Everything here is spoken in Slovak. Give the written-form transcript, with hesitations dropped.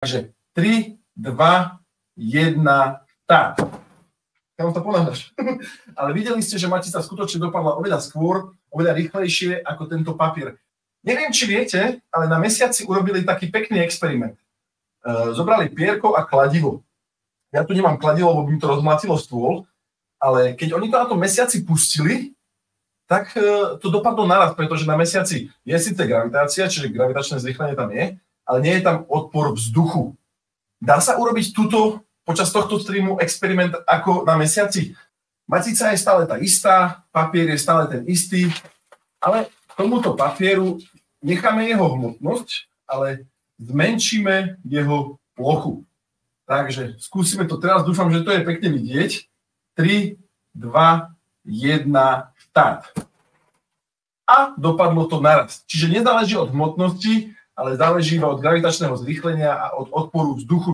Takže 3, 2, 1, štart. Kam sa ponáhľaš? Ale videli ste, že matica skutočne dopadla oveľa skôr, oveľa rýchlejšie ako tento papier. Neviem, či viete, ale na mesiaci urobili taký pekný experiment. Zobrali pierko a kladivo. Ja tu nemám kladivo, lebo by mi to rozmlátilo stôl, ale keď oni to na tom mesiaci pustili, tak to dopadlo naraz, pretože na mesiaci je síce gravitácia, čiže gravitačné zrýchlenie tam je, ale nie je tam odpor vzduchu. Dá sa urobiť tuto počas tohto streamu experiment ako na mesiaci? Matica je stále tá istá, papier je stále ten istý, ale tomuto papieru necháme jeho hmotnosť, ale zmenšíme jeho plochu. Takže skúsime to teraz, dúfam, že to je pekne vidieť. 3, 2, 1, štart. A dopadlo to naraz. Čiže nezáleží od hmotnosti, ale záleží iba od gravitačného zrýchlenia a od odporu vzduchu.